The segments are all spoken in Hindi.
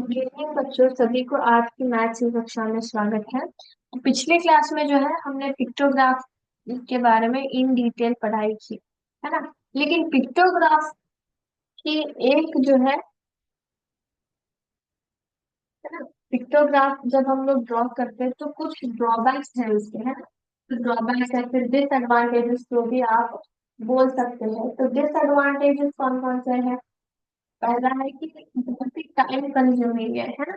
गुड इवनिंग बच्चों, सभी को आज की मैथ्स की कक्षा में स्वागत है। तो पिछले क्लास में जो है हमने पिक्टोग्राफ के बारे में इन डिटेल पढ़ाई की, है ना। लेकिन पिक्टोग्राफ की एक जो है ना, पिक्टोग्राफ जब हम लोग ड्रॉ करते हैं तो कुछ ड्रॉबैक्स है उसके, है ना। तो ड्रॉबैक्स है, फिर डिसएडवांटेजेस जो भी आप बोल सकते हैं। तो डिसएडवांटेजेस कौन कौन से हैं? पहला है कि बहुत ही टाइम कंज्यूमिंग है ना।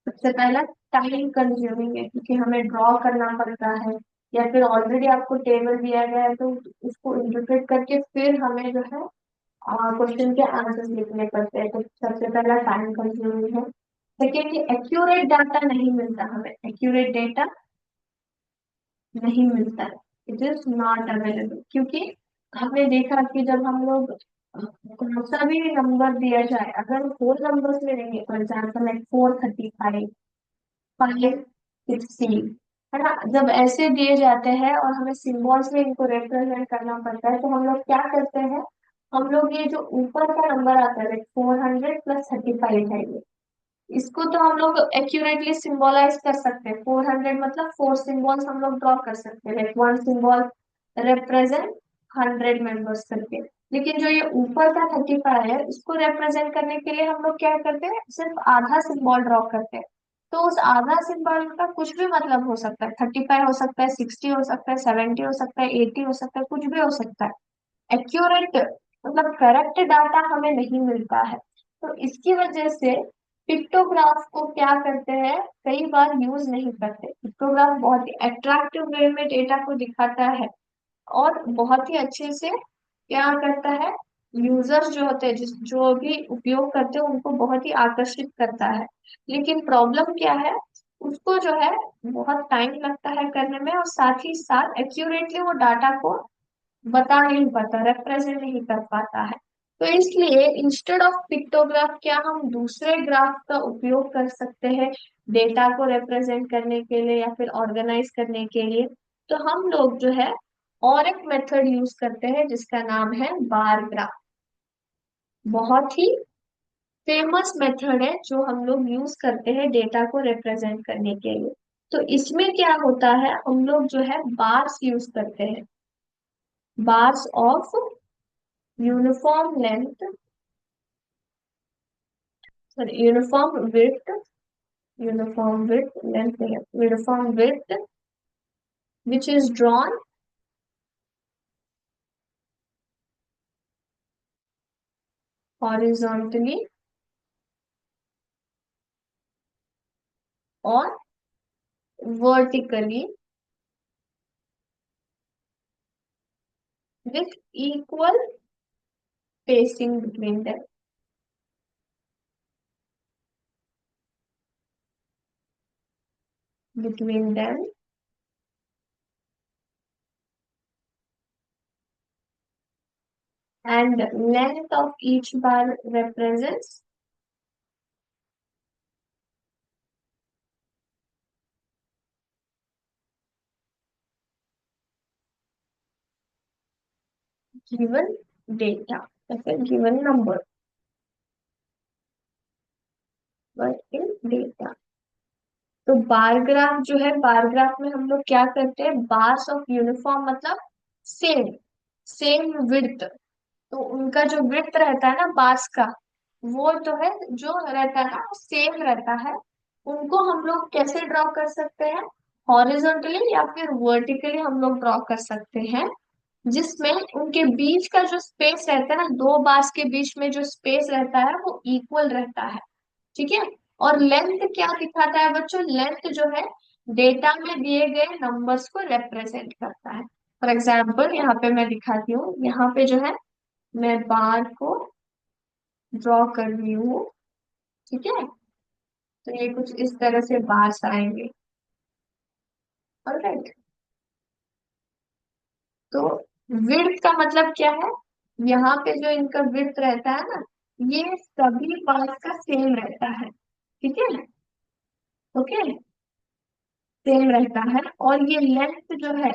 सबसे पहला टाइम कंज्यूमिंग है, क्योंकि हमें ड्रॉ करना पड़ता है, या फिर ऑलरेडी आपको टेबल दिया गया है तो उसको इंटरप्रेट करके फिर हमें जो है क्वेश्चन के आंसर्स लिखने पड़ते हैं। तो सबसे पहला टाइम कंज्यूमिंग है। सेकेंडली, एक्यूरेट डाटा नहीं मिलता, हमें एक्यूरेट डेटा नहीं मिलता है। इट इज नॉट अवेलेबल, क्योंकि आपने देखा कि जब हम लोग कौन सा भी नंबर दिया जाए, अगर होल नंबर्स में देंगे, फॉर एग्जाम्पल लाइक 435, 516, है ना, जब ऐसे दिए जाते हैं और हमें सिंबल्स में इनको रिप्रेजेंट करना पड़ता है, तो हम लोग क्या करते हैं, हम लोग ये जो ऊपर का नंबर आता है 400 + 35 है, इसको तो हम लोग एक्यूरेटली सिंबलाइज कर सकते हैं। 400 मतलब 4 सिंबल्स हम लोग ड्रॉ कर सकते हैं, like one symbol represent 100 members करके। लेकिन जो ये ऊपर का 35 है, इसको रिप्रेजेंट करने के लिए हम लोग क्या करते हैं, सिर्फ आधा सिंबल ड्रॉ करते हैं। तो उस आधा सिंबल का कुछ भी मतलब हो सकता है, 35 हो सकता है, 60 हो सकता है, 70 हो सकता है, 80 हो सकता है, कुछ भी हो सकता है। एक्यूरेट मतलब करेक्ट डाटा हमें नहीं मिलता है। तो इसकी वजह से पिक्टोग्राफ को क्या करते हैं, कई बार यूज नहीं करते। पिक्टोग्राफ बहुत ही अट्रैक्टिव वे में डेटा को दिखाता है, और बहुत ही अच्छे से क्या करता है, यूजर्स जो होते हैं, जिस जो भी उपयोग करते हैं, उनको बहुत ही आकर्षित करता है। लेकिन प्रॉब्लम क्या है, उसको जो है बहुत टाइम लगता है करने में, और साथ ही साथ एक्यूरेटली वो डाटा को बता नहीं पाता, रिप्रेजेंट नहीं कर पाता है। तो इसलिए इंस्टेड ऑफ पिक्टोग्राफ क्या हम दूसरे ग्राफ का उपयोग कर सकते हैं डेटा को रिप्रेजेंट करने के लिए या फिर ऑर्गेनाइज करने के लिए। तो हम लोग जो है और एक मेथड यूज करते हैं जिसका नाम है बार ग्राफ। बहुत ही फेमस मेथड है जो हम लोग यूज करते हैं डेटा को रिप्रेजेंट करने के लिए। तो इसमें क्या होता है, हम लोग जो है बार्स यूज करते हैं, bars of uniform length, sorry, uniform width, length नहीं है, uniform width which is drawn horizontally or vertically with equal spacing between them, and length of each bar represents given data या फिर given number, but in data। तो बार ग्राफ जो है, बार ग्राफ में हम लोग क्या करते हैं, बार्स ऑफ यूनिफॉर्म मतलब सेम सेम विड्थ, तो उनका जो विड्थ रहता है ना बार्स का, वो जो है जो रहता है ना वो सेम रहता है। उनको हम लोग कैसे ड्रॉ कर सकते हैं, हॉरिजॉन्टली या फिर वर्टिकली हम लोग ड्रॉ कर सकते हैं, जिसमें उनके बीच का जो स्पेस रहता है ना, दो बार्स के बीच में जो स्पेस रहता है वो इक्वल रहता है। ठीक है। और लेंथ क्या दिखाता है बच्चों, लेंथ जो है डेटा में दिए गए नंबर्स को रिप्रेजेंट करता है। फॉर एग्जाम्पल यहाँ पे मैं दिखाती हूँ, यहाँ पे जो है मैं बार को ड्रॉ कर रही हूँ। ठीक है। तो ये कुछ इस तरह से बार्स आएंगे। ऑलराइट। तो विड्थ का मतलब क्या है, यहाँ पे जो इनका विड्थ रहता है ना, ये सभी बार्स का सेम रहता है। ठीक है। ओके, सेम रहता है। और ये लेंथ जो है,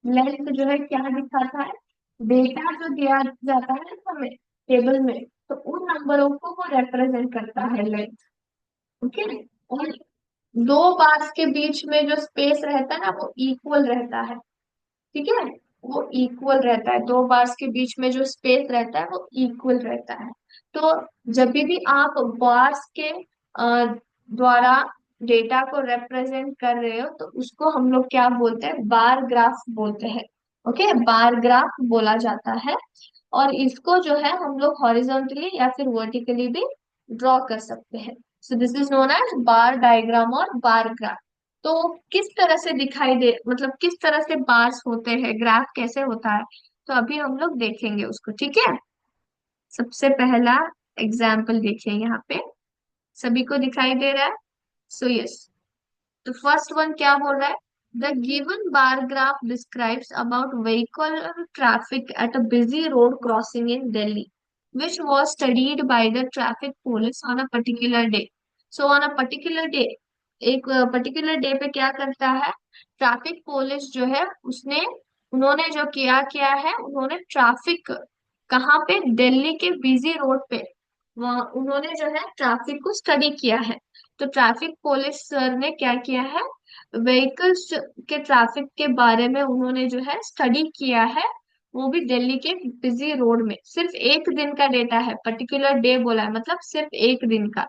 लेंथ जो है क्या दिखाता है, डेटा जो दिया जाता है ना हमें टेबल में, तो उन नंबरों को वो रिप्रेजेंट करता है, लेंथ। ओके। और दो बार्स के बीच में जो स्पेस रहता है ना वो इक्वल रहता है। ठीक है, वो इक्वल रहता है, दो बार्स के बीच में जो स्पेस रहता है वो इक्वल रहता है। तो जब भी आप बार्स के द्वारा डेटा को रिप्रेजेंट कर रहे हो तो उसको हम लोग क्या बोलते हैं, बार ग्राफ बोलते हैं। ओके, बार ग्राफ बोला जाता है। और इसको जो है हम लोग हॉरिजॉन्टली या फिर वर्टिकली भी ड्रॉ कर सकते हैं। So this is known as bar diagram और बार ग्राफ। तो किस तरह से दिखाई दे, मतलब किस तरह से बार्स होते हैं, ग्राफ कैसे होता है, तो अभी हम लोग देखेंगे उसको। ठीक है, सबसे पहला एग्जाम्पल देखिए यहाँ पे, सभी को दिखाई दे रहा है। सो यस, तो फर्स्ट वन क्या बोल रहा है, the given bar graph describes about vehicular traffic at a busy road crossing in Delhi, which was studied by the traffic police on a particular day. So on a particular day, एक पर्टिकुलर डे पे क्या करता है, ट्रैफिक पुलिस जो है उसने, उन्होंने जो किया किया है, उन्होंने ट्रैफिक कहाँ पे, दिल्ली के बिजी रोड पे, वहाँ उन्होंने जो है ट्रैफिक को स्टडी किया है। तो ट्रैफिक पुलिस सर ने क्या किया है, व्हीकल्स के ट्रैफिक के बारे में उन्होंने जो है स्टडी किया है, वो भी दिल्ली के बिजी रोड में। सिर्फ एक दिन का डेटा है, पर्टिकुलर डे बोला है, मतलब सिर्फ एक दिन का।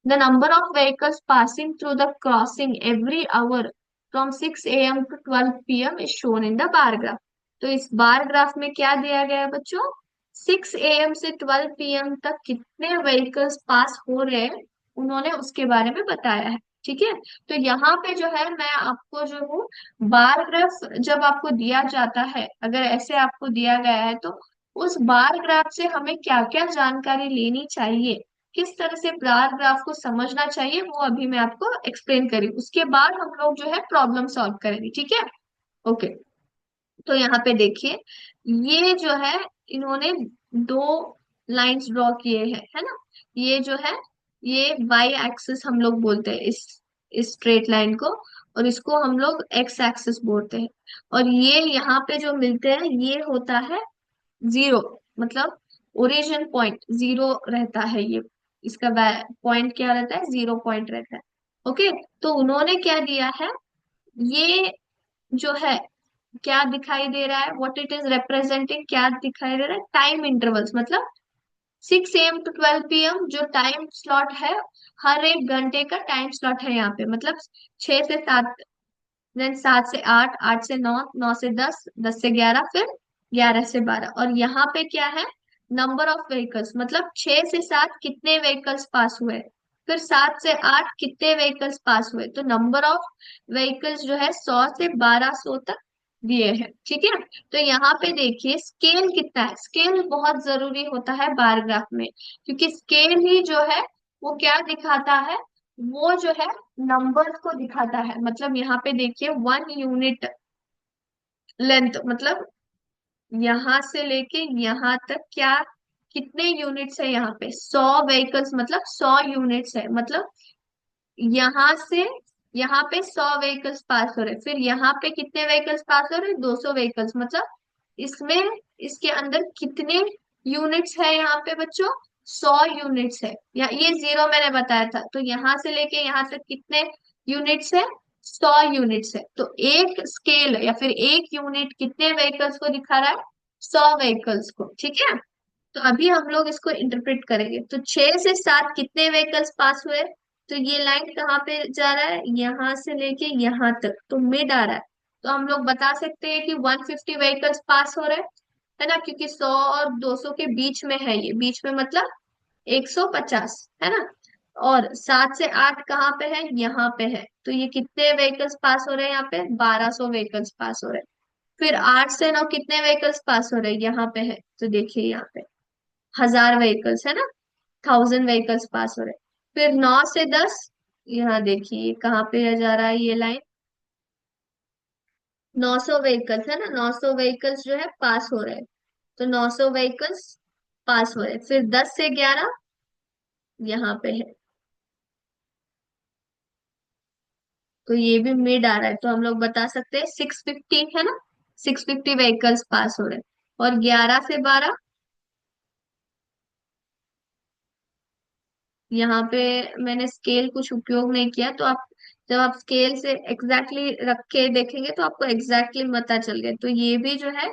The number of vehicles passing through the crossing every hour from 6 AM to 12 PM is shown in the bar graph. तो इस बार ग्राफ में क्या दिया गया है बच्चों, 6 AM से 12 PM तक कितने व्हीकल्स पास हो रहे हैं, उन्होंने उसके बारे में बताया है। ठीक है, तो यहाँ पे जो है मैं आपको जो हूँ, बार ग्राफ जब आपको दिया जाता है, अगर ऐसे आपको दिया गया है तो उस बार ग्राफ से हमें क्या क्या जानकारी लेनी चाहिए, किस तरह से बार ग्राफ को समझना चाहिए, वो अभी मैं आपको एक्सप्लेन करी, उसके बाद हम लोग जो है प्रॉब्लम सॉल्व करेंगे। ठीक है, ओके। तो यहाँ पे देखिए, ये जो है, इन्होंने दो लाइंस ड्रॉ किए हैं, है ना। ये जो है, ये वाई एक्सिस हम लोग बोलते हैं इस स्ट्रेट लाइन को, और इसको हम लोग एक्स एक्सिस बोलते हैं। और ये यहाँ पे जो मिलते हैं ये होता है जीरो, मतलब ओरिजिन पॉइंट जीरो रहता है ये, इसका पॉइंट क्या रहता है, 0 पॉइंट रहता है। ओके, तो उन्होंने क्या दिया है, ये जो है क्या दिखाई दे रहा है, व्हाट इट इज रिप्रेजेंटिंग, क्या दिखाई दे रहा है, टाइम इंटरवल्स, मतलब 6 AM to 12 PM जो टाइम स्लॉट है, हर एक घंटे का टाइम स्लॉट है यहाँ पे, मतलब 6 से 7, देन 7 से 8, 8 से 9, 9 से 10, 10 से 11, फिर 11 से 12। और यहाँ पे क्या है, नंबर ऑफ व्हीकल्स, मतलब 6 से 7 कितने व्हीकल्स पास हुए, फिर 7 से 8 कितने व्हीकल्स पास हुए। तो नंबर ऑफ व्हीकल्स जो है 100 से 1200 तक दिए हैं। ठीक है, तो यहाँ पे देखिए स्केल कितना है, स्केल बहुत जरूरी होता है बार ग्राफ में, क्योंकि स्केल ही जो है वो क्या दिखाता है, वो जो है नंबर्स को दिखाता है। मतलब यहाँ पे देखिए 1 यूनिट लेंथ, मतलब यहाँ से लेके यहाँ तक क्या, कितने यूनिट्स है, यहाँ पे 100 व्हीकल्स, मतलब 100 यूनिट्स है, मतलब यहाँ से यहाँ पे 100 व्हीकल्स पास हो रहे, फिर यहाँ पे कितने व्हीकल्स पास हो रहे, 200 व्हीकल्स, मतलब इसमें, इसके अंदर कितने यूनिट्स है यहाँ पे बच्चों, 100 यूनिट्स है। या ये जीरो मैंने बताया था, तो यहाँ से लेके यहाँ तक कितने यूनिट्स है, 100 यूनिट्स है। तो एक स्केल या फिर एक यूनिट कितने व्हीकल्स को दिखा रहा है, 100 व्हीकल्स को। ठीक है, तो अभी हम लोग इसको इंटरप्रेट करेंगे। तो 6 से 7 कितने व्हीकल्स पास हुए, तो ये लाइन कहाँ पे जा रहा है, यहाँ से लेके यहाँ तक, तो मिड आ रहा है। तो हम लोग बता सकते हैं कि 150 व्हीकल्स पास हो रहे हैं, है ना, क्योंकि 100 और 200 के बीच में है, ये बीच में मतलब 150, है ना। और 7 से 8 कहाँ पे है, यहाँ पे है, तो ये कितने व्हीकल्स पास हो रहे हैं, यहाँ पे 1200 व्हीकल्स पास हो रहे हैं। फिर 8 से 9 कितने व्हीकल्स पास हो रहे हैं, यहाँ पे है, तो देखिए यहाँ पे 1000 व्हीकल्स, है ना, 1000 व्हीकल्स पास हो रहे हैं। फिर 9 से 10, यहाँ देखिए कहाँ पे जा रहा है ये लाइन, 900 व्हीकल्स, है ना, 900 व्हीकल्स जो है पास हो रहे हैं। तो 900 व्हीकल्स पास हो रहे हैं। फिर 10 से 11 यहाँ पे है, तो ये भी मिड आ रहा है, तो हम लोग बता सकते हैं 650, है ना, 650 व्हीकल्स पास हो रहे हैं। और 11 से 12, यहाँ पे मैंने स्केल कुछ उपयोग नहीं किया, तो आप जब आप स्केल से एग्जैक्टली रख के देखेंगे तो आपको एग्जैक्टली पता चल गया। तो ये भी जो है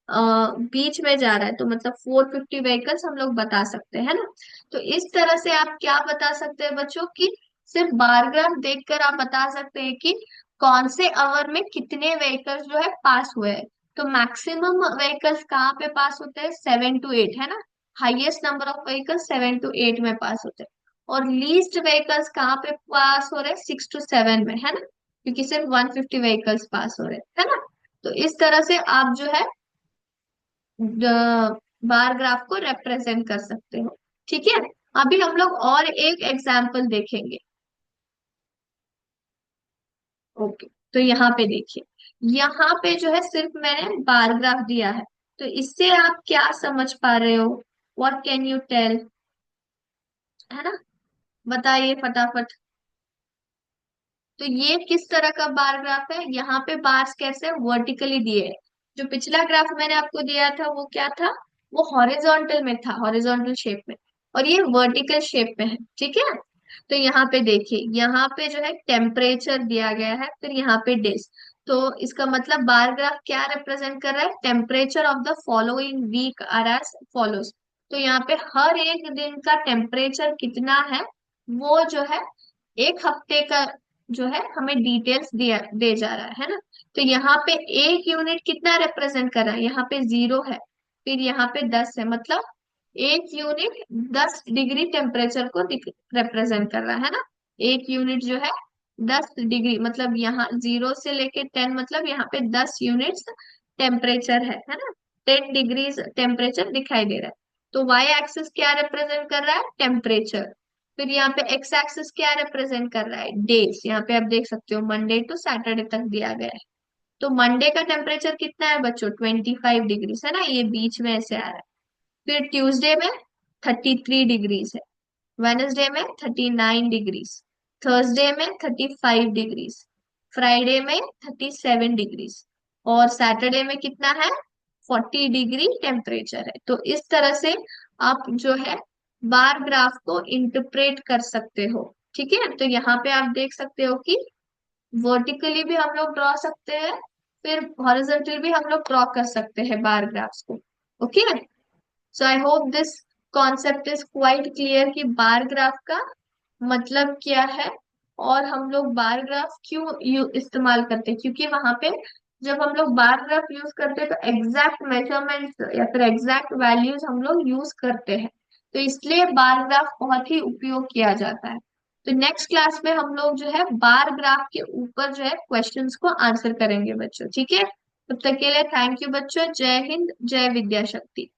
बीच में जा रहा है, तो मतलब 450 व्हीकल्स हम लोग बता सकते हैं ना। तो इस तरह से आप क्या बता सकते हैं बच्चों की, सिर्फ बार ग्राफ देखकर आप बता सकते हैं कि कौन से आवर में कितने व्हीकल्स जो है पास हुए हैं। तो मैक्सिमम व्हीकल्स कहाँ पे पास होते हैं, 7 to 8 है ना। Highest number of vehicles 7 to 8 में पास होते हैं। और लीस्ट व्हीकल्स कहाँ पे पास हो रहे हैं, 6 to 7 में, है ना, क्योंकि सिर्फ 150 व्हीकल्स पास हो रहे हैं, है ना। तो इस तरह से आप जो है बार ग्राफ को रिप्रेजेंट कर सकते हो। ठीक है, अभी हम लोग और एक एग्जाम्पल देखेंगे। ओके, तो यहाँ पे देखिए, यहाँ पे जो है सिर्फ मैंने बार ग्राफ दिया है। तो इससे आप क्या समझ पा रहे हो, व्हाट कैन यू टेल, है ना, बताइए फटाफट। तो ये किस तरह का बार ग्राफ है, यहाँ पे बार्स कैसे वर्टिकली दिए हैं। जो पिछला ग्राफ मैंने आपको दिया था वो क्या था, वो हॉरिजॉन्टल में था, हॉरिजॉन्टल शेप में, और ये वर्टिकल शेप में है। ठीक है, तो यहाँ पे देखिए, यहाँ पे जो है टेम्परेचर दिया गया है, फिर यहाँ पे डेज। तो इसका मतलब बार ग्राफ क्या रिप्रेजेंट कर रहा है, temperature of the following week are as follows. तो यहाँ पे हर एक दिन का टेम्परेचर कितना है, वो जो है एक हफ्ते का जो है हमें डिटेल्स दिया दे जा रहा है ना। तो यहाँ पे एक यूनिट कितना रिप्रेजेंट कर रहा है, यहाँ पे 0 है, फिर यहाँ पे 10 है, मतलब एक यूनिट 10 डिग्री टेम्परेचर को रिप्रेजेंट कर रहा है ना। एक यूनिट जो है 10 डिग्री, मतलब यहाँ 0 से लेके 10, मतलब यहाँ पे 10 यूनिट्स टेम्परेचर है ना। 10 डिग्रीज टेम्परेचर दिखाई दे रहा है। तो वाई एक्सिस क्या रिप्रेजेंट कर रहा है, टेम्परेचर। फिर यहाँ पे एक्स एक्सिस क्या रिप्रेजेंट कर रहा है, डेज। यहाँ पे आप देख सकते हो मंडे टू सैटरडे तक दिया गया है। तो मंडे का टेम्परेचर कितना है बच्चों, 25 डिग्रीज है ना, ये बीच में ऐसे आ रहा है। फिर ट्यूसडे में 33 डिग्रीज है, वेनेसडे में 39 डिग्रीज, थर्सडे में 35 डिग्रीज, फ्राइडे में 37 डिग्रीज, और सैटरडे में कितना है, 40 डिग्री टेम्परेचर है। तो इस तरह से आप जो है बार ग्राफ को इंटरप्रेट कर सकते हो। ठीक है, तो यहाँ पे आप देख सकते हो कि वर्टिकली भी हम लोग ड्रॉ सकते हैं, फिर हॉरिजॉन्टल भी हम लोग ड्रॉ कर सकते हैं बार ग्राफ्स को। Okay, so I hope this concept is quite clear कि बार ग्राफ का मतलब क्या है, और हम लोग बार ग्राफ क्यों इस्तेमाल करते हैं, क्योंकि वहां पे जब हम लोग बार ग्राफ यूज करते हैं तो एग्जैक्ट मेजरमेंट्स या फिर एग्जैक्ट वैल्यूज हम लोग यूज करते हैं। तो इसलिए बार ग्राफ बहुत ही उपयोग किया जाता है। तो नेक्स्ट क्लास में हम लोग जो है बार ग्राफ के ऊपर जो है क्वेश्चंस को आंसर करेंगे बच्चों। ठीक है, तब तक के लिए थैंक यू बच्चों, जय हिंद, जय विद्या शक्ति।